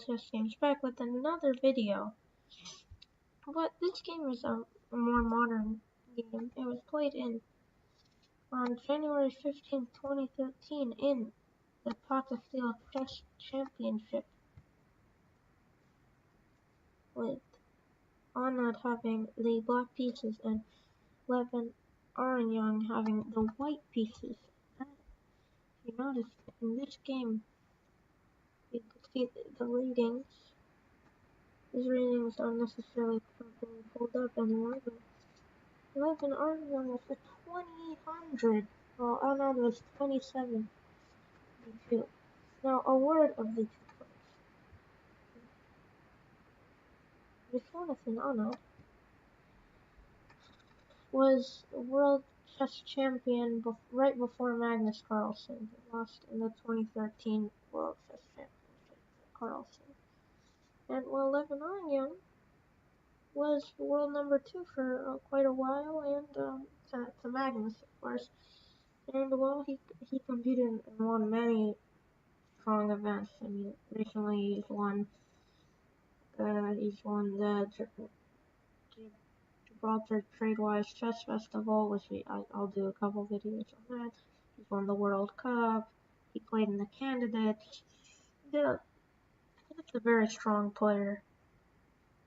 Chess Games back with another video. But this game is a more modern game. It was played on January 15th, 2013 in the Tata Steel Chess Championship, with Anand having the black pieces and Levon Aronian having the white pieces. And if you notice, in this game, you can see the ratings. These ratings aren't necessarily being pulled up anymore, but Levon Aronian was at 2000, while Anand was 27. Now, a word of the two players. Viswanathan Anand was world chess champion right before Magnus Carlsen. He lost in the 2013 World Chess Championship to Carlsen. And while Levon Aronian was world number 2 for quite a while, and to Magnus, of course. And well, he competed and won many strong events. I mean, recently he's won the Gibraltar Tradewise Chess Festival, which I'll do a couple videos on that. He's won the World Cup. He played in the Candidates. Yeah, he's a very strong player.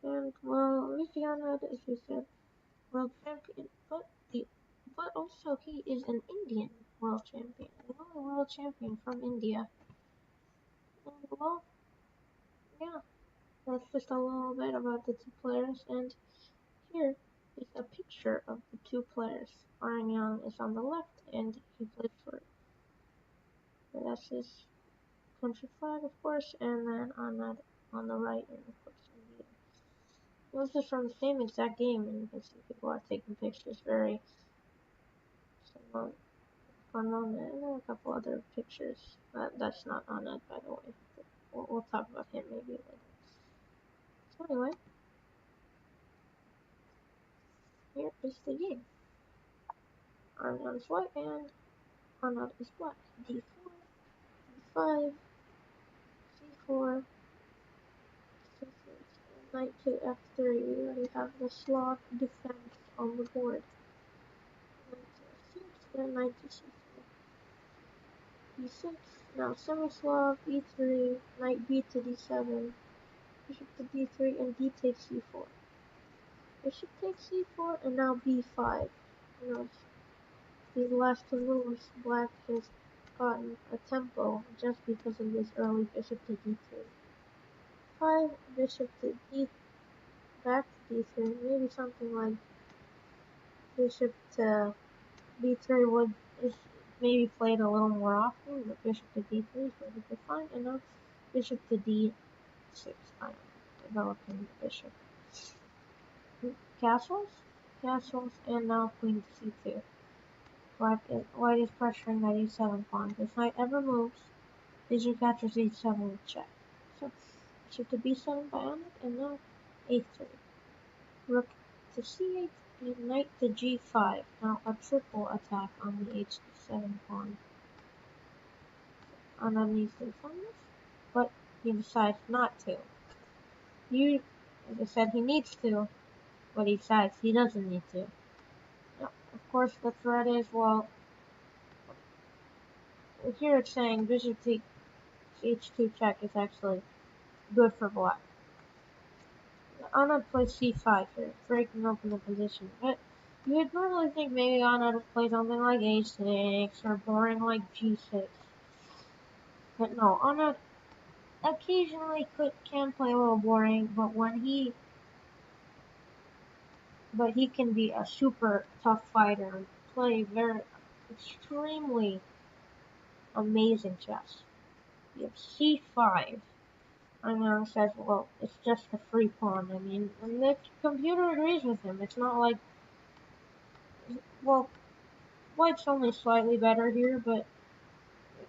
And well, Viswanathan, as we said, world champion, but also he is an Indian world champion, the only world champion from India. And well, yeah, that's just a little bit about the two players, and here is a picture of the two players. Aronian is on the left, and he plays for, that's his country flag, of course, and then on the right, and of course India. This is from the same exact game, and you can see people are taking pictures very fun moment, and then a couple other pictures. That's not on it, by the way. We'll talk about him maybe later. So anyway, here is the game. Aronian is white and Anand is black. D4, D5, C4, C6, knight to F3. We already have the Slav defense on the board. Knight to F6, and knight to C3. D6, now semi-Slav, E3, knight B to D7, bishop to D3, and D takes C4. Bishop takes C4, and now B5. You know, these last two moves, black has gotten a tempo just because of this early bishop to D3. 5, bishop to D, back to D3, maybe something like bishop to B3 would is maybe played a little more often, but bishop to D3 is perfectly fine, and now bishop to D6, developing the bishop. Castles, and now queen to C2. White is pressuring that E7 pawn. If knight ever moves, bishop captures E7 with check. So bishop to B7 by Anand, and now A3. Rook to C8, and knight to G5. Now a triple attack on the H7 pawn. Anand needs to defend this, but he decides not to. As I said, he needs to, but he decides he doesn't need to. Now, of course, the threat is, well, here it's saying bishop takes H2 check is actually good for black. Anand plays C5 here, breaking open the position, but you would normally think maybe Anand would play something like A6 or boring like G6. But no, Anand occasionally can play a little boring, but he can be a super tough fighter and play very extremely amazing chess. You have C5. Aronian says, well, it's just a free pawn. I mean, and the computer agrees with him. It's not like, well, white's only slightly better here, but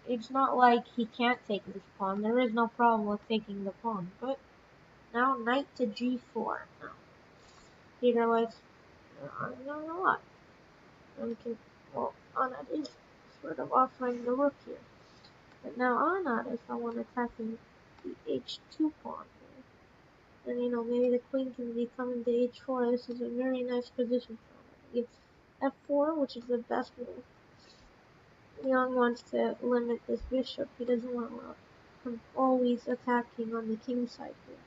it's not like he can't take this pawn. There is no problem with taking the pawn. But now knight to G4. Now, Peter likes Aronian a lot. And Anand is sort of offering the rook here. But now Anand is the one attacking the h2 pawn here. And you know, maybe the queen can be coming to h4. This is a very nice position for him. f4, which is the best move. Young wants to limit this bishop. He doesn't want him always attacking on the king side here.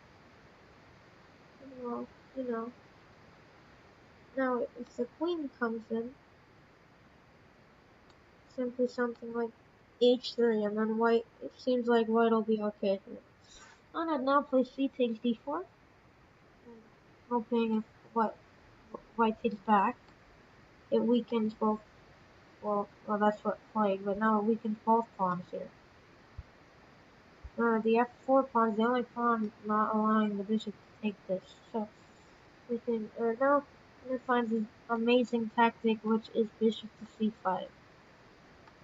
Well, you know, now if the queen comes in, simply something like h3, and then white, it seems like white will be okay here. Anand now plays c takes d4, hoping if white takes back, it weakens both. Well, that's what played, but now it weakens both pawns here. The f4 pawn is the only pawn not allowing the bishop to take this. So we can now we find this amazing tactic, which is bishop to c5.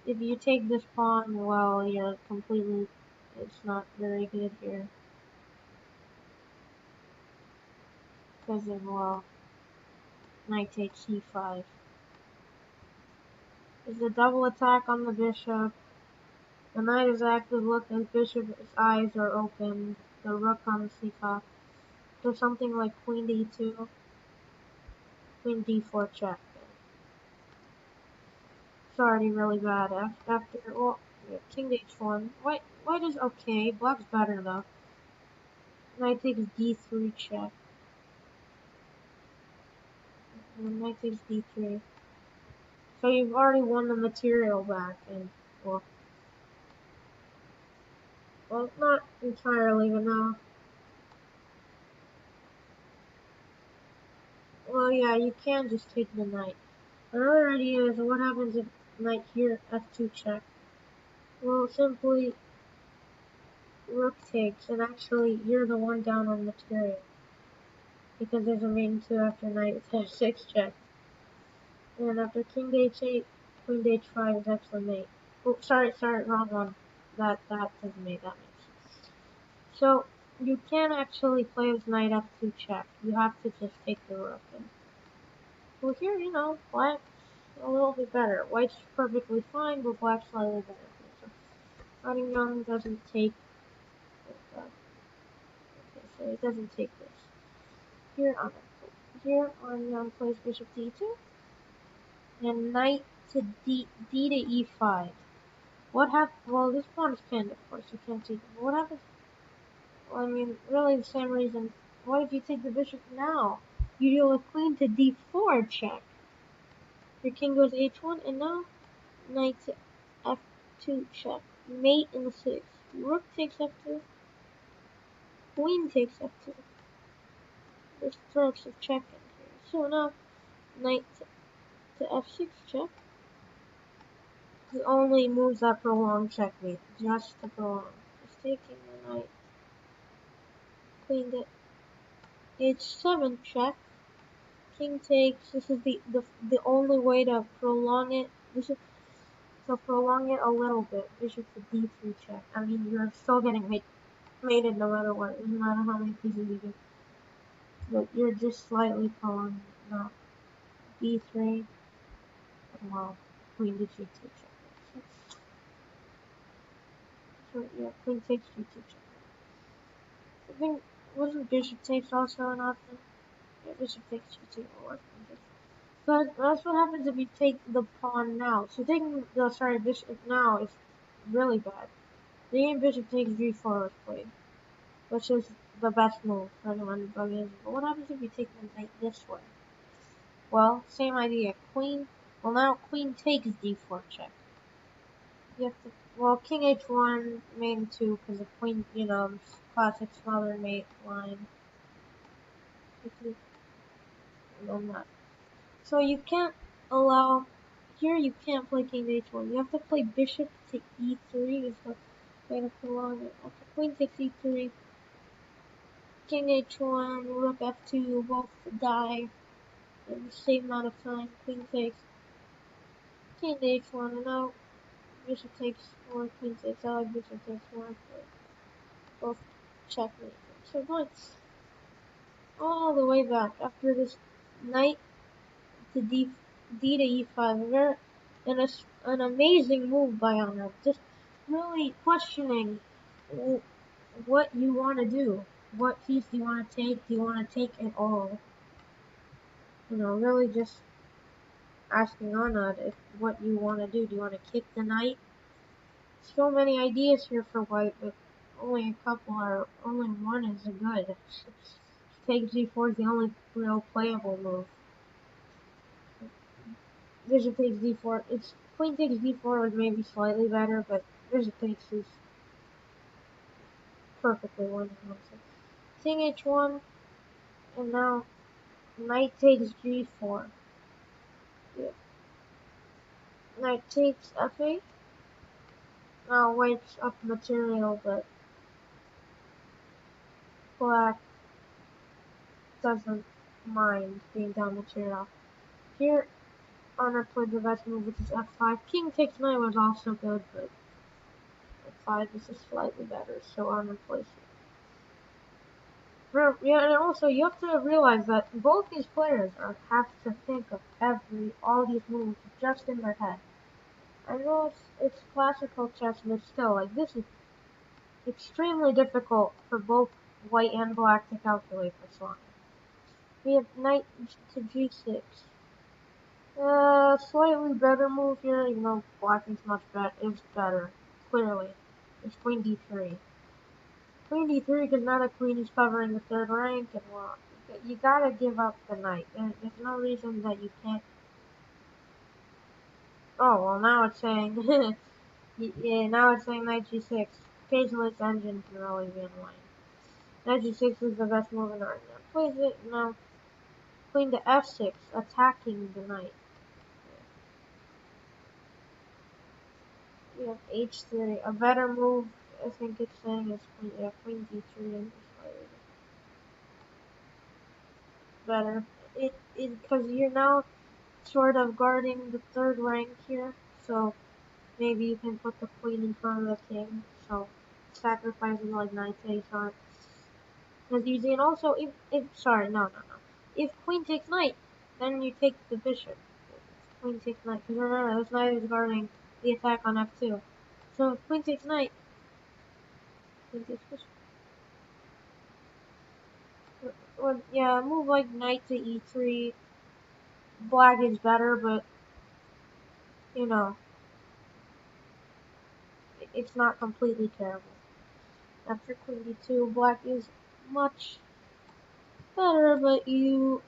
If you take this pawn, well, you're completely. It's not very good here because of knight takes c5. There's a double attack on the bishop. The knight is active. Look, his bishop's eyes are open. The rook on the c-top. So something like queen d2, queen d4 check. It's already really bad. After yeah, king h1. White is okay. Black's better though. Knight takes d3 check. And knight takes d3. So you've already won the material back, and well, not entirely, but no. Well, yeah, you can just take the knight. Another idea is what happens if knight here f2 check. Well, simply rook takes, and actually you're the one down on material because there's a main 2 after knight f6 check. And after king to h8, queen to h5 is actually mate. Oh, sorry, wrong one. That doesn't mate. That makes sense. So you can actually play as knight f2 check. You have to just take the rook. And well, here you know black's a little bit better. White's perfectly fine, but black's slightly better. So Aronian doesn't take. Okay, so he doesn't take this. Here Aronian plays bishop to e2. And knight to d to e5. What happens? Well, this pawn is pinned, of course. You can't take it. But what happens? Well, I mean, really the same reason. What if you take the bishop now? You deal a queen to d4 check. Your king goes h1, and now knight to f2 check. Mate in the 6. Rook takes f2. Queen takes f2. There's threats of checking here. So now knight to f6 check. The only moves that prolong checkmate, just to prolong. Just taking the knight. Queen to h7 check. King takes. This is the only way to prolong it. To prolong it a little bit. Bishop to d3 check. I mean, you're still getting mated no matter what. It doesn't matter how many pieces you do. But you're just slightly prolonging it. Now, d3. Well, queen to g2 check. So yeah, queen takes g2 check. I think, wasn't bishop takes also an option? Yeah, bishop takes g2 or so that's what happens if you take the pawn now. So taking the bishop now is really bad. The game bishop takes g4 is played, which is the best move for anyone bugging. But what happens if you take the knight this way? Well, same idea. Queen. Well, now queen takes d4 check. You have to. Well, king h1, main 2, because the queen, you know, classic smother mate line. And then that. So you can't allow. Here you can't play king to h1. You have to play bishop to e3 is the way to prolong it. After queen takes e3, king h1, rook f2, both die in the same amount of time. Queen takes, king to h1, and now bishop takes or queen takes. I like bishop takes more, but both checkmate. So going all the way back after this knight to d to e5. An amazing move by Arnold. Just really questioning what you want to do. What piece do you want to take? Do you want to take it all? Really just asking Anand if what you want to do. Do you want to kick the knight? So many ideas here for white, but only one is good. Take g4 is the only real playable move. Bishop takes d4. It's queen takes d4 was maybe slightly better, but bishop takes is perfectly wonderful. King h1, and now knight takes g4. Yeah. Knight takes f8. Now white's up material, but black doesn't mind being down material. Here, Honor played the best move, which is f5. King takes knight was also good, but f5 is just slightly better, so Honor plays it. Yeah, and also you have to realize that both these players have to think of all these moves just in their head. I know it's classical chess, but still, like, this is extremely difficult for both white and black to calculate this long. We have knight to g6. Slightly better move here, even though black is better, clearly. It's queen d3. Queen d3 because now the queen is covering the third rank, and well, you gotta give up the knight. There's no reason that you can't. Oh, well, now it's saying, yeah, now it's saying knight g6. Pageless engine can really be in line. Knight g6 is the best move in art. Plays it now. Queen to f6, attacking the knight. We have h3. A better move, I think it's saying, is queen d3 and better. Because you're now sort of guarding the third rank here, so maybe you can put the queen in front of the king, so sacrificing like knight takes aren't as easy. And also, if queen takes knight, then you take the bishop. Queen takes knight, because remember, this knight is guarding the attack on f2. So if queen takes knight, queen takes bishop. Well, yeah, a move like knight to e3, black is better, but, it's not completely terrible. After queen d2, black is much better, but you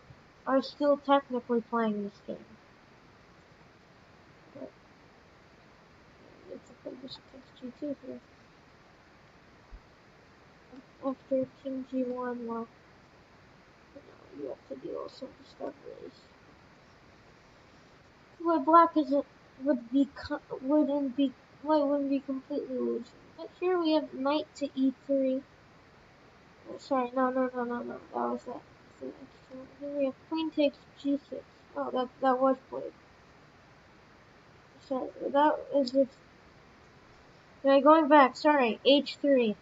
are still technically playing this game. But it's a play bishop takes g2 here. After king g1, well, you have to deal with some discoveries. Well, black isn't wouldn't be completely losing. But here we have knight to e3. Sorry, no. That was that. Here we have queen takes g6. Oh, that was played. Sorry, that is just. Yeah, going back. Sorry, h3,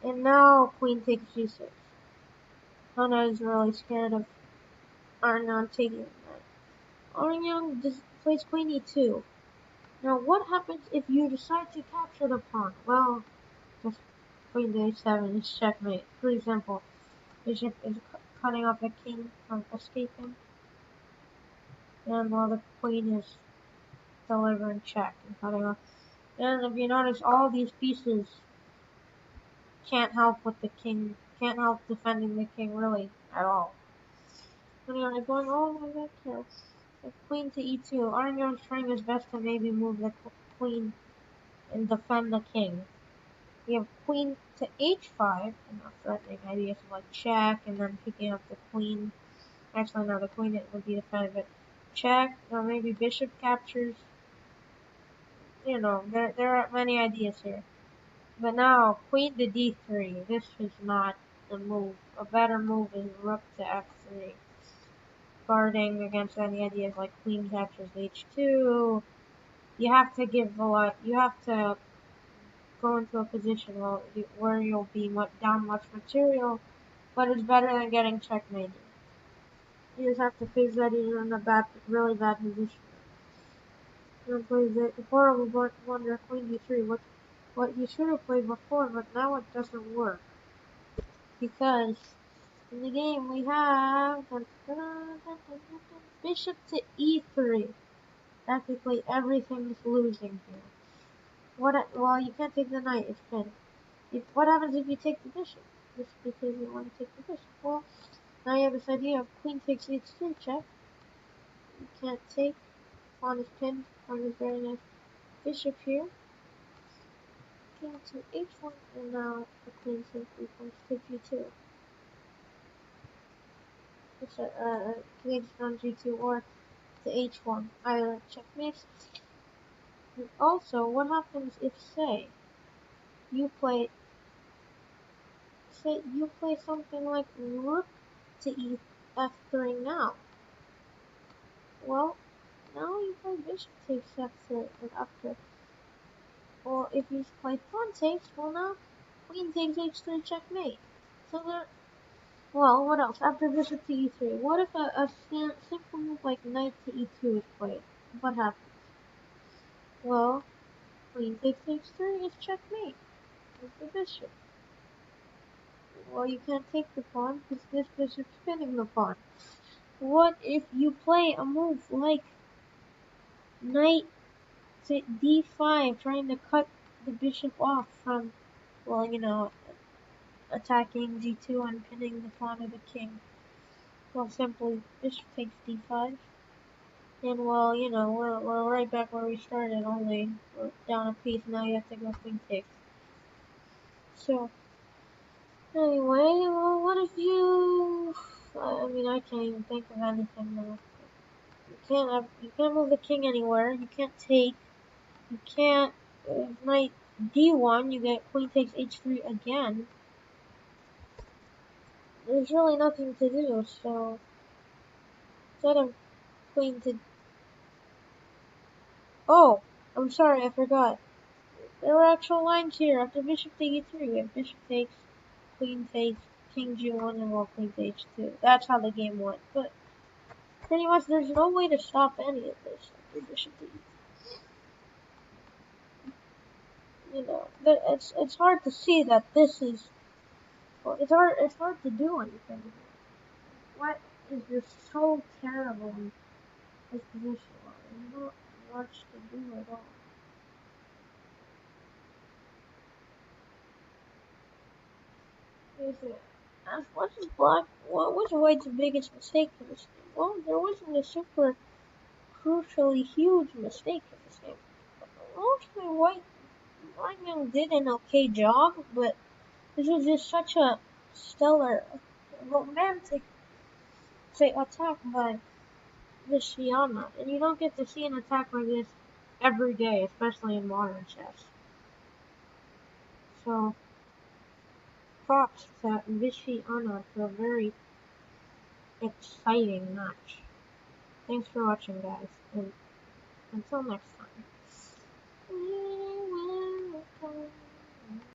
and now queen takes g6. Hana is really scared of Arnon taking that. Aronian plays queen e2. Now, what happens if you decide to capture the pawn? Well, just queen to h7 is checkmate. Pretty simple. Bishop is cutting off the king from escaping, and while the queen is delivering check and cutting off. And if you notice, all these pieces can't help defending the king really at all. Anyway, going all the way back here. So queen to e2. Arnion's trying his best to maybe move the queen and defend the king. We have queen to h5, and not threatening ideas like check, and then picking up the queen. Actually, no, the queen would be defended, but check, or maybe bishop captures. There are many ideas here. But now, queen to d3. This is not the move. A better move is rook to f3. Guarding against any ideas like queen captures h2. You have to you have to go into a position where you'll be down much material, but it's better than getting checkmated. You just have to face that you're in a really bad position. Plays it. Horrible blunder, queen d3. what you should have played before, but now it doesn't work. Because in the game we have bishop to e3. Practically everything is losing here. Well, you can't take the knight, it's pinned. What happens if you take the bishop? Just because you want to take the bishop. Well, now you have this idea of queen takes h3 check. You can't take. Pawn is pinned on this very nice bishop here. King to h1, and now the queen simply comes to g2. King on g2 or to h1. Either checkmates. And also, what happens if, say you play something like rook to f3 now? Well, now you play bishop takes f3 and after. Or if you play pawn takes, well now queen takes h3 checkmate. So there. Well, what else? After bishop to e3, what if a simple move like knight to e2 is played? What happens? Well, queen takes h3 is checkmate with the bishop. Well, you can't take the pawn because this bishop's spinning the pawn. What if you play a move like knight to d5, trying to cut the bishop off from, well, attacking g2 and pinning the pawn of the king? Well, simply bishop takes d5. And well, we're right back where we started, only we're down a piece, now you have to go queen takes. So, anyway, well, what if you... I can't even think of anything now. You can't move the king anywhere, you can't take, you can't... knight d1, you get queen takes h3 again. There's really nothing to do, so... instead of queen to... Oh! I'm sorry, I forgot. There are actual lines here. After bishop to e3, we have bishop takes, queen takes, king g1, and well, queen to h2. That's how the game went. But pretty much there's no way to stop any of this after bishop to e3. It's hard to see that this is... Well, it's hard to do anything. What is just so terrible in this position? There's not much to do at all. As much as black, what was white's biggest mistake in this game? Well, there wasn't a super crucially huge mistake in this game. Mostly white did an okay job, but this was just such a stellar, romantic, attack by Viswanathan, and you don't get to see an attack like this every day, especially in modern chess. So, props to Viswanathan for a very exciting match. Thanks for watching, guys, and until next time.